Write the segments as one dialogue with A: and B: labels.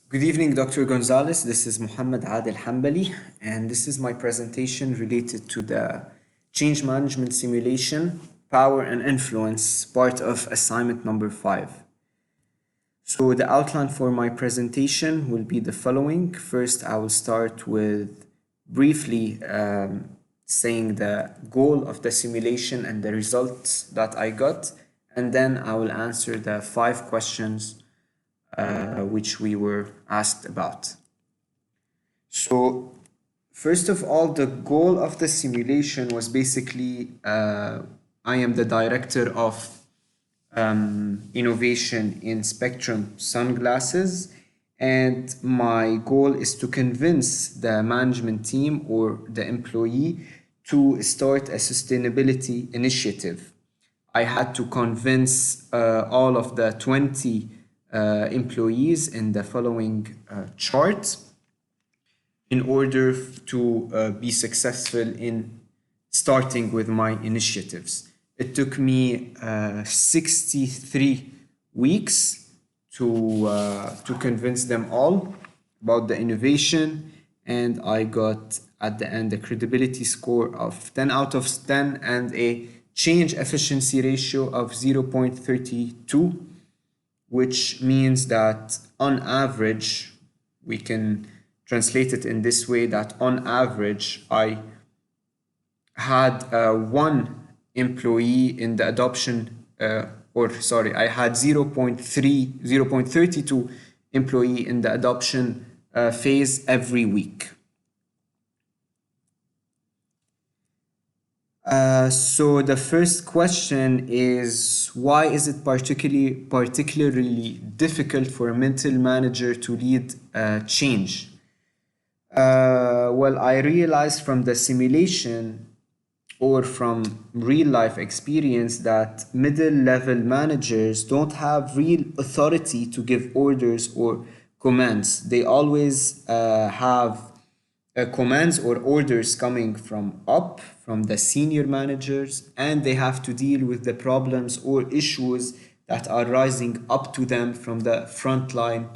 A: Good evening, Dr. Gonzalez. This is Mouhamad Adel Hanbali, and this is my presentation related to the change management simulation, power and influence, part of assignment number 5. So the outline for my presentation will be the following. First, I will start with briefly saying the goal of the simulation and the results that I got, and then I will answer the 5 questions which we were asked about. So, first of all, the goal of the simulation was basically I am the director of innovation in Spectrum sunglasses, and my goal is to convince the management team or the employee to start a sustainability initiative. I had to convince all of the 20 employees in the following chart in order to be successful in starting with my initiatives. It took me 63 weeks to convince them all about the innovation, and I got at the end a credibility score of 10 out of 10 and a change efficiency ratio of 0.32, which means that on average, we can translate it in this way, that on average, I had one employee in the adoption, I had 0.32 employee in the adoption phase every week. So the first question is, why is it particularly difficult for a mental manager to lead change? Well, I realized from the simulation or from real life experience that middle level managers don't have real authority to give orders or commands. They always have commands or orders coming from up, from the senior managers, and they have to deal with the problems or issues that are rising up to them from the frontline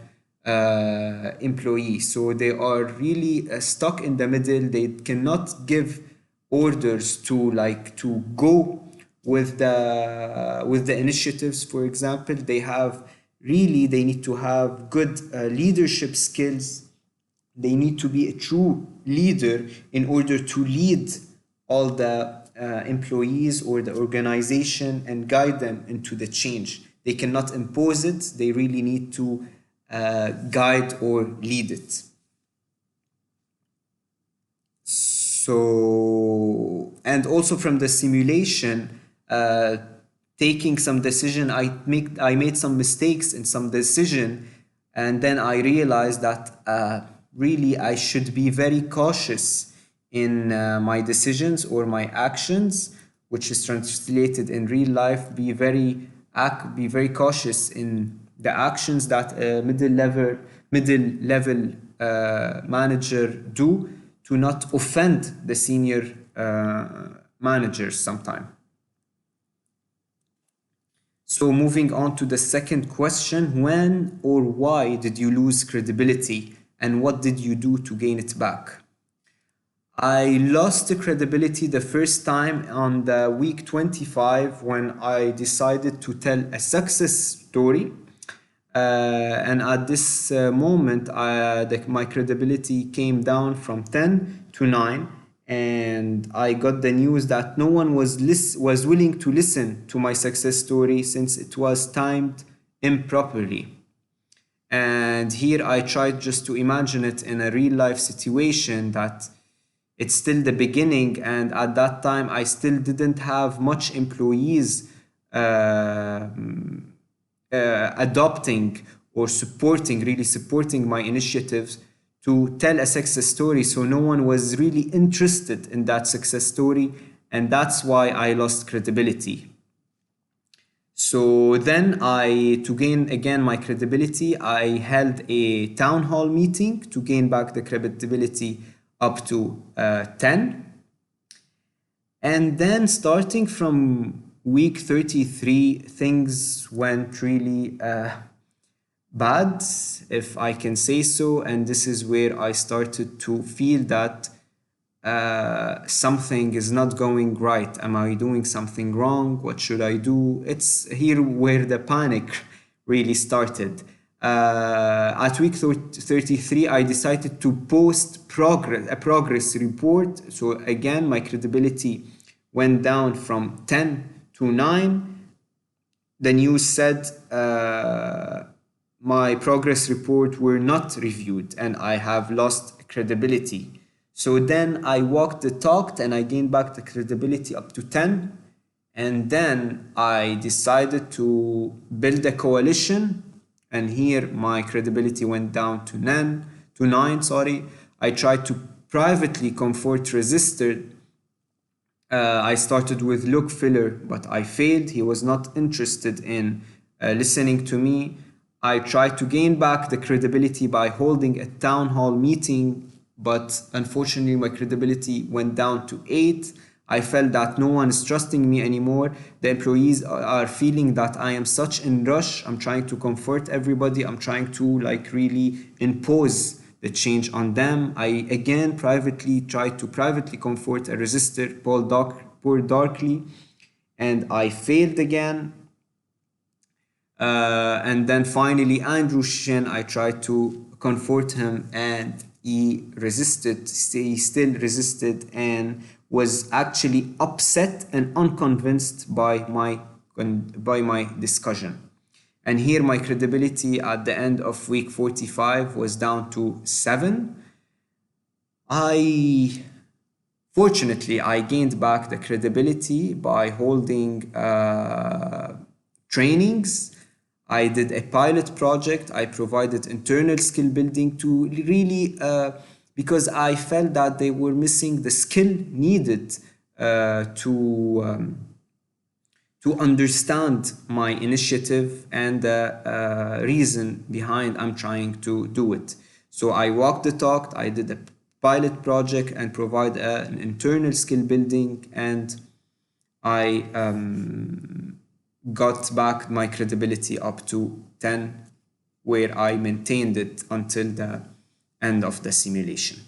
A: employees. So they are really stuck in the middle. They cannot give orders to go with the initiatives. For example, they need to have good leadership skills. They need to be a true leader in order to lead all the employees or the organization and guide them into the change. They cannot impose it. They really need to guide or lead it. So, and also from the simulation, taking some decision, I made some mistakes in some decision, and then I realized that really I should be very cautious in my decisions or my actions, which is translated in real life. Be very cautious in the actions that a middle level manager do, to not offend the senior managers sometime. So moving on to the second question, when or why did you lose credibility and what did you do to gain it back? I lost the credibility the first time on the week 25 when I decided to tell a success story. And at this moment, my credibility came down from 10 to 9, and I got the news that no one was willing to listen to my success story since it was timed improperly. And here I tried just to imagine it in a real life situation, that it's still the beginning, and at that time I still didn't have much employees adopting or really supporting my initiatives to tell a success story. So no one was really interested in that success story, and that's why I lost credibility. So then to gain again my credibility, I held a town hall meeting to gain back the credibility up to 10. And then starting from week 33, things went really bad, if I can say so. And this is where I started to feel that something is not going right. Am I doing something wrong? What should I do? It's here where the panic really started. At week 33, I decided to post a progress report. So again, my credibility went down from 10 to 9. The news said my progress report were not reviewed and I have lost credibility. So then I walked the talk and I gained back the credibility up to 10. And then I decided to build a coalition. And here my credibility went down to 9, sorry. I tried to privately comfort Resistor. I started with Luke Filler, but I failed. He was not interested in listening to me. I tried to gain back the credibility by holding a town hall meeting, but unfortunately my credibility went down to 8. I felt that no one is trusting me anymore. The employees are feeling that I am such in rush. I'm trying to comfort everybody. I'm trying to really impose the change on them. I again tried to privately comfort a resistor, Paul Darkley, and I failed again. And then finally Andrew Shen, I tried to comfort him and he still resisted and was actually upset and unconvinced by my discussion. And here my credibility at the end of week 45 was down to 7. Fortunately, I gained back the credibility by holding trainings. I did a pilot project. I provided internal skill building to really, because I felt that they were missing the skill needed to understand my initiative and the reason behind I'm trying to do it. So I walked the talk, I did a pilot project and provide an internal skill building, and I got back my credibility up to 10, where I maintained it until the end of the simulation.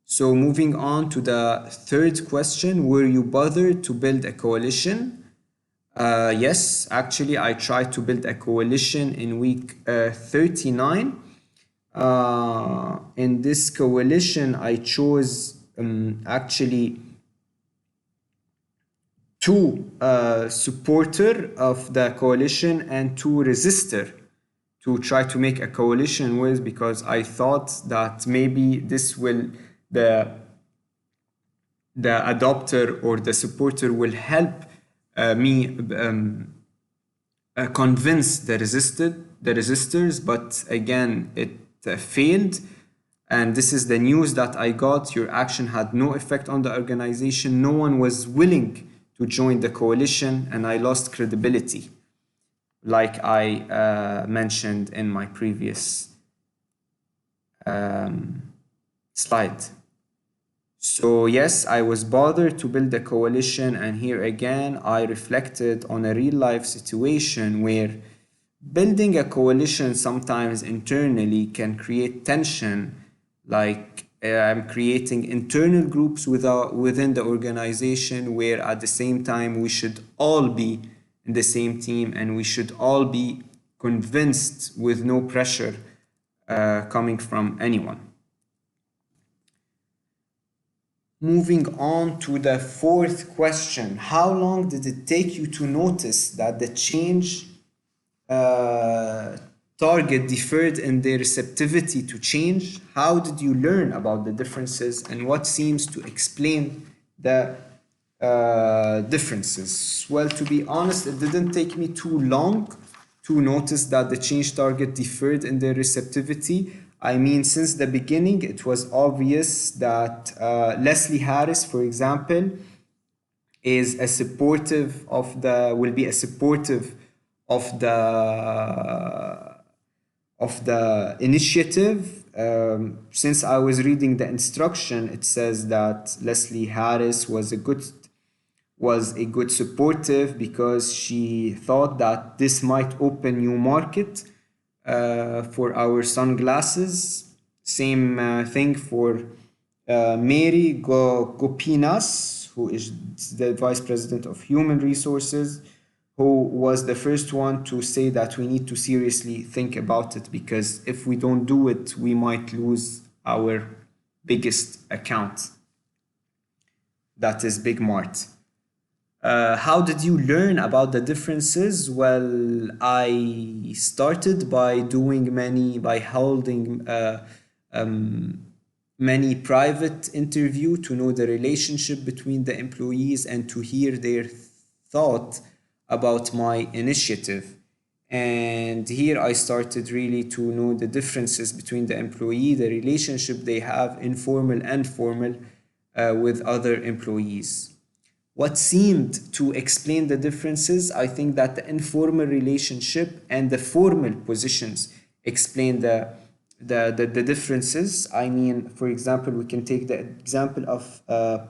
A: So moving on to the third question, were you bothered to build a coalition? Yes, actually I tried to build a coalition in week 39. In this coalition, I chose actually 2 supporter of the coalition and 2 resistor to try to make a coalition with, because I thought that maybe this will the adopter or the supporter will help me convince the resistors, but again it failed. And this is the news that I got. Your action had no effect on the organization. No one was willing to join the coalition, and I lost credibility, like I mentioned in my previous slide. So yes, I was bothered to build a coalition, and here again I reflected on a real life situation where building a coalition sometimes internally can create tension, like I'm creating internal groups within the organization, where at the same time we should all be in the same team and we should all be convinced with no pressure coming from anyone. Moving on to the fourth question, how long did it take you to notice that the change target differed in their receptivity to change? How did you learn about the differences, and what seems to explain the differences? Well, to be honest, it didn't take me too long to notice that the change target differed in their receptivity. I mean, since the beginning, it was obvious that Leslie Harris, for example, is a supportive of will be a supportive of the initiative. Since I was reading the instruction, it says that Leslie Harris was was a good supportive because she thought that this might open new market for our sunglasses. Same thing for Mary Gopinas, who is the Vice President of Human Resources, who was the first one to say that we need to seriously think about it because if we don't do it, we might lose our biggest account. That is Big Mart. How did you learn about the differences? Well, I started by by holding many private interview to know the relationship between the employees and to hear their thought about my initiative. And here I started really to know the differences between the employee, the relationship they have, informal and formal, with other employees. What seemed to explain the differences, I think that the informal relationship and the formal positions explain the differences. I mean, for example, we can take the example of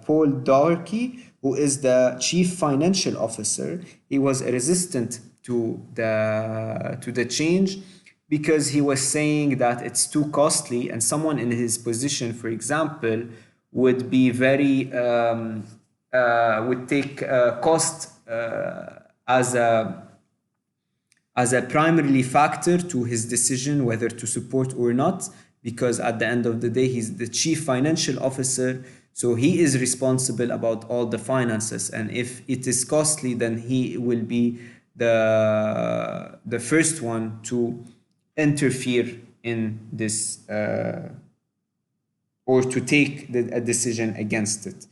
A: Paul Darkey, who is the chief financial officer. He was resistant to the change because he was saying that it's too costly, and someone in his position, for example, would be very would take cost as a primarily factor to his decision whether to support or not, because at the end of the day he's the chief financial officer, so he is responsible about all the finances, and if it is costly then he will be the first one to interfere in this or to take a decision against it.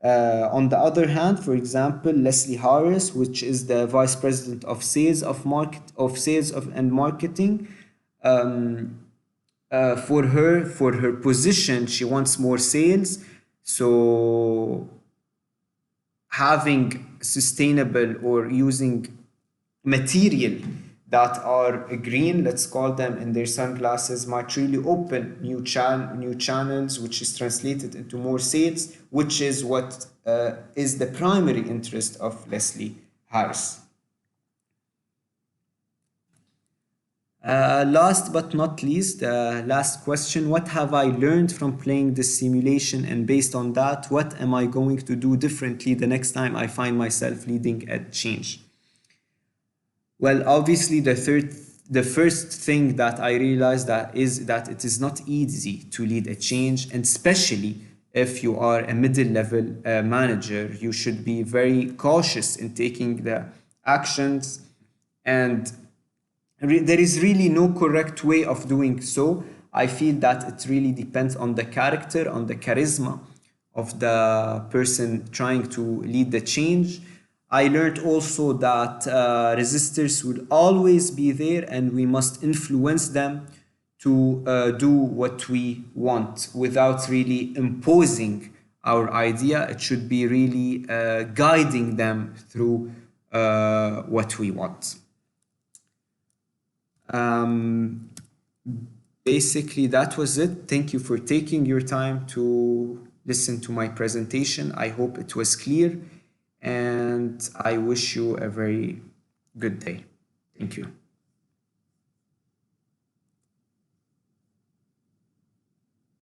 A: On the other hand, for example, Leslie Harris, which is the vice president of sales and marketing, for her position, she wants more sales. So having sustainable or using material that are green, let's call them, in their sunglasses might really open new channels, which is translated into more sales, which is what is the primary interest of Leslie Harris. Last but not least, last question: what have I learned from playing this simulation, and based on that, what am I going to do differently the next time I find myself leading a change? Well, obviously, the first thing that I realized that it is not easy to lead a change, and especially if you are a middle level manager, you should be very cautious in taking the actions, and there is really no correct way of doing so. I feel that it really depends on the character, on the charisma of the person trying to lead the change. I learned also that resistors will always be there, and we must influence them to do what we want without really imposing our idea. It should be really guiding them through what we want. Um, Basically, that was it. Thank you for taking your time to listen to my presentation. I hope it was clear, and I wish you a very good day. Thank you.